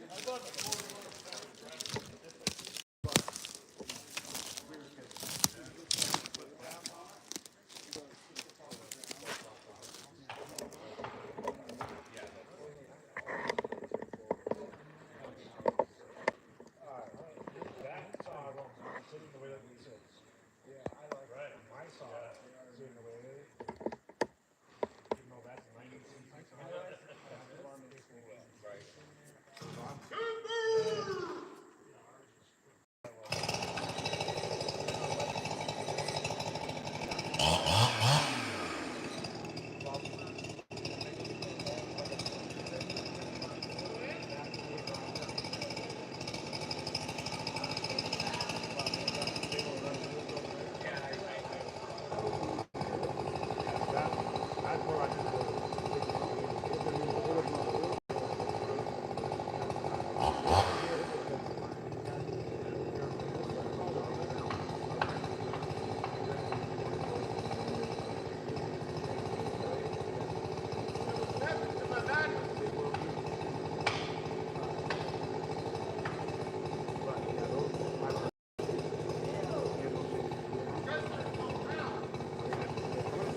That saw won't sit in the way that it sits. Yeah, I like right. My saw sit in the way that it, even though that's 96. That's where I just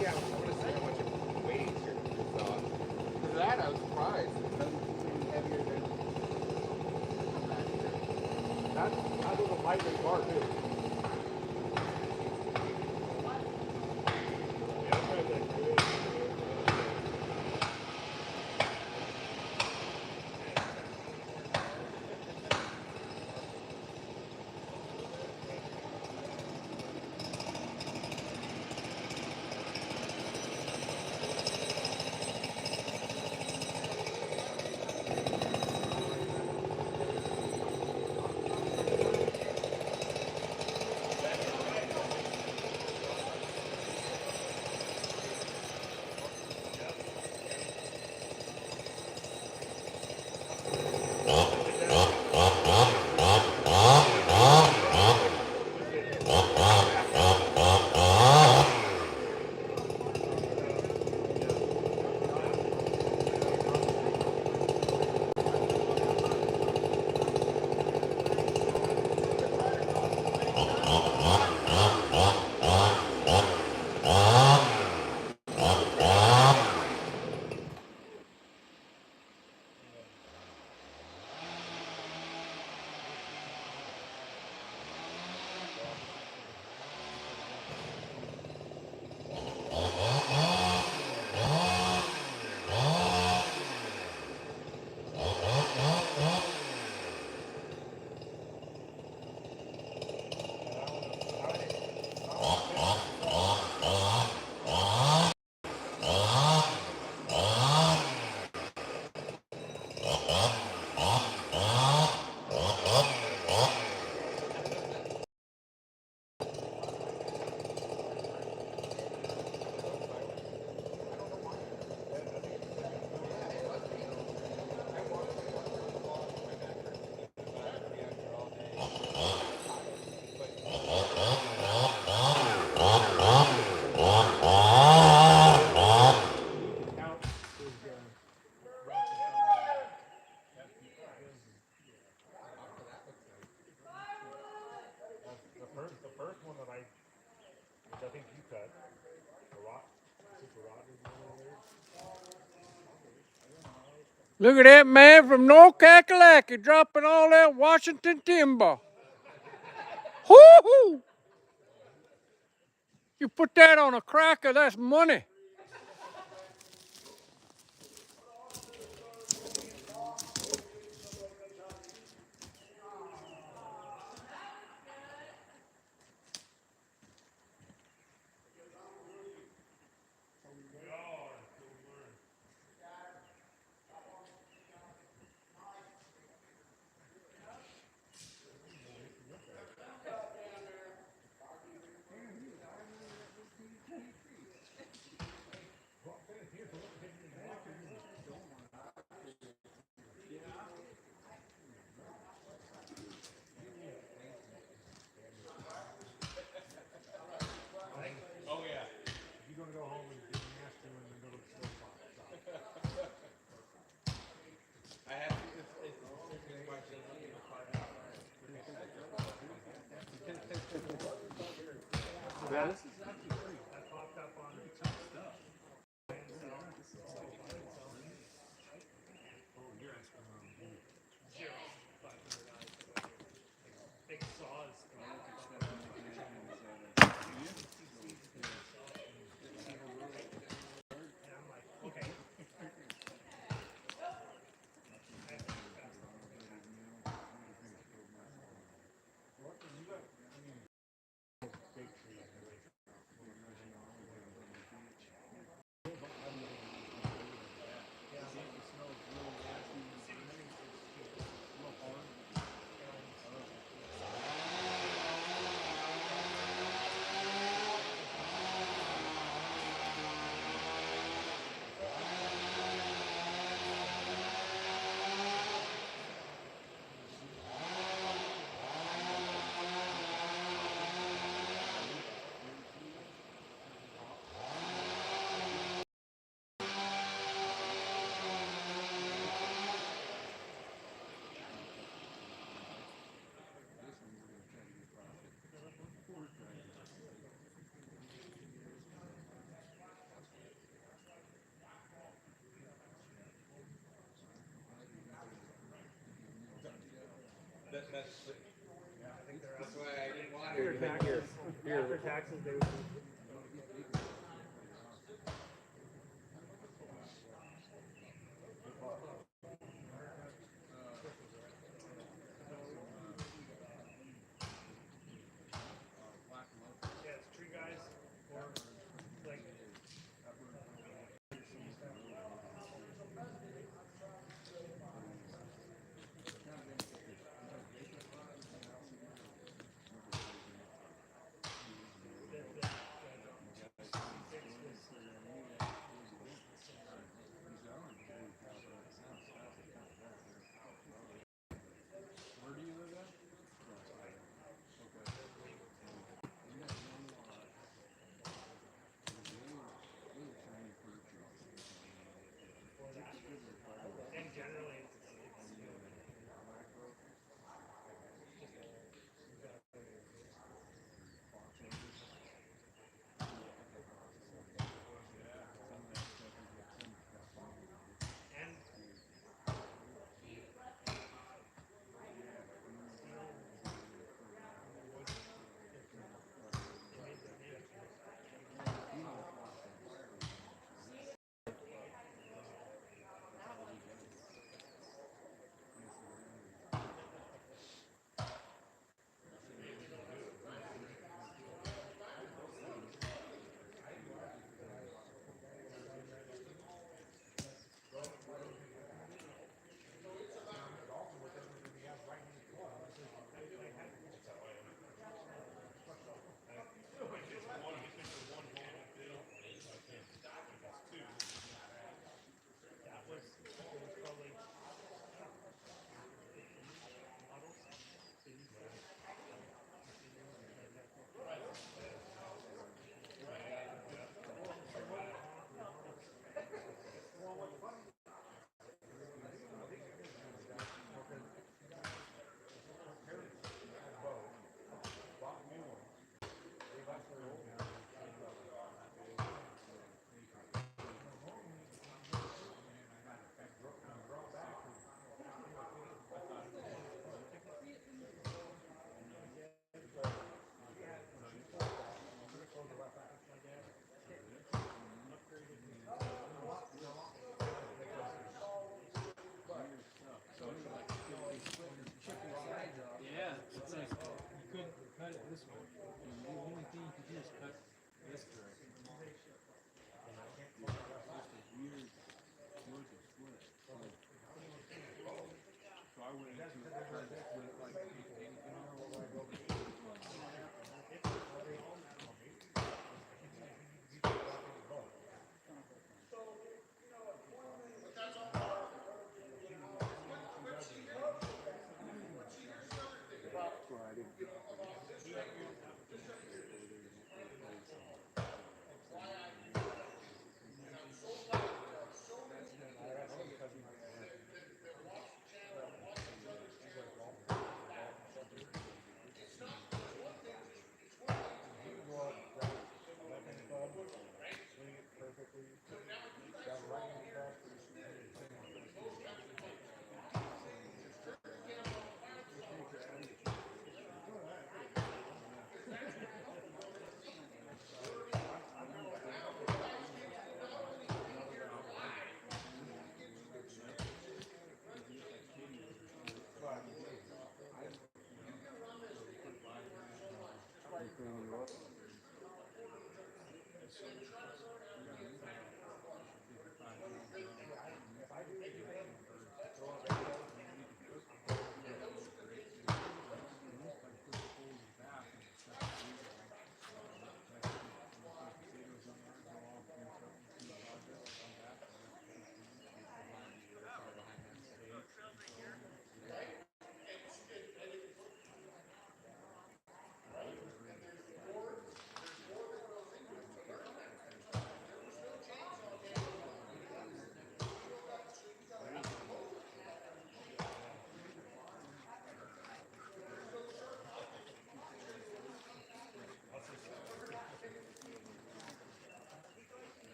Yeah, I want to see how much it weighs here. For that, I was surprised. It doesn't seem any heavier than that was a lightweight bar too. The first one that which I think you cut, the rot, super rot is over there. Look at that man from North Kakalaki dropping all that Washington timber. Whoo-hoo! You put that on a cracker, that's money. Yeah, this is actually pretty. That popped up on pretty tough stuff. Oh, you're asking zero. 500 big saws. And I'm like, okay. That's why I didn't want After it. taxes, after taxes, they would be. Yeah, it's tree guys or like. Where do you live at? And generally, and that was probably. Yeah, it's like you couldn't cut it this way. The only thing you could do is cut this direction. So I went into it, tried to split it like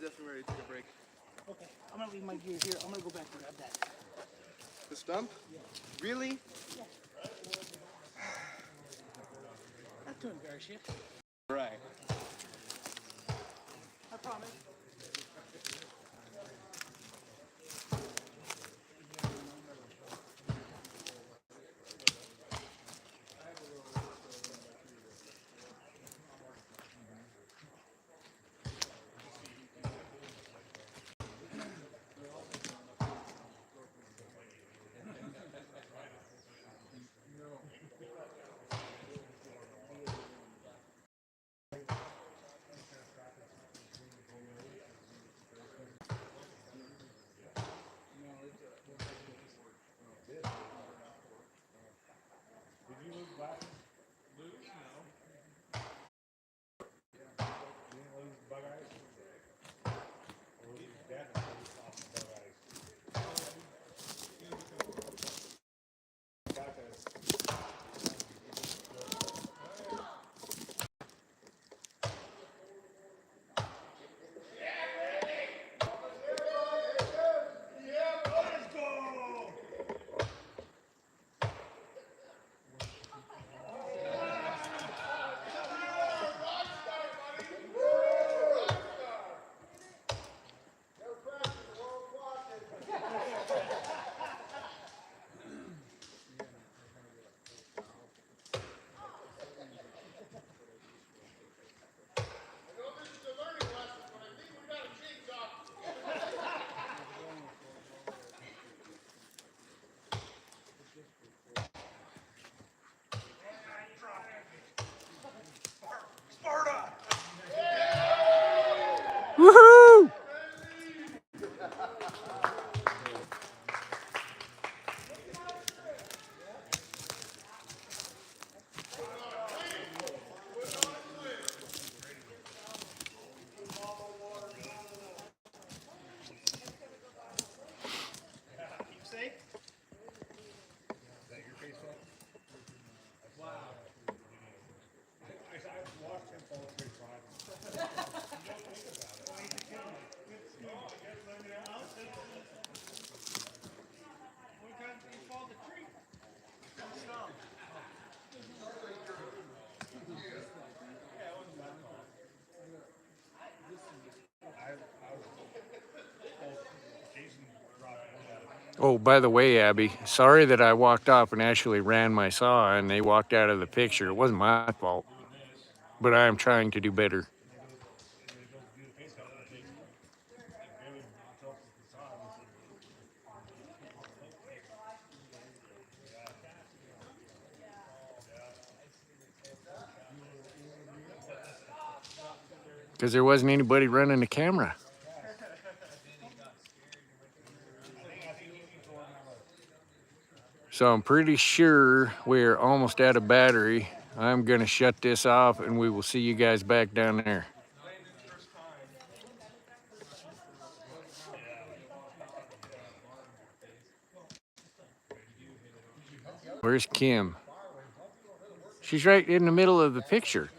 definitely ready to take a break. Okay, I'm gonna leave my gear here. I'm gonna go back and grab that. The stump? Really? Not too embarrass you. Right. I promise. Woohoo! Oh, by the way, Abby, sorry that I walked off and actually ran my saw and they walked out of the picture. It wasn't my fault, but I am trying to do better. Because there wasn't anybody running the camera. So I'm pretty sure we're almost out of battery. I'm going to shut this off and we will see you guys back down there. Where's Kim? She's right in the middle of the picture.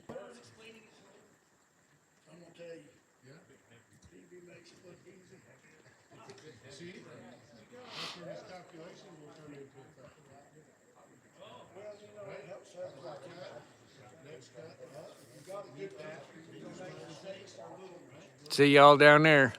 I'm gonna tell you. TV makes it look easy. See? After his calculation will turn into a fact. Well, you know, it helps everybody. Next cut. You gotta get that. You know, make mistakes a little, right? See y'all down there.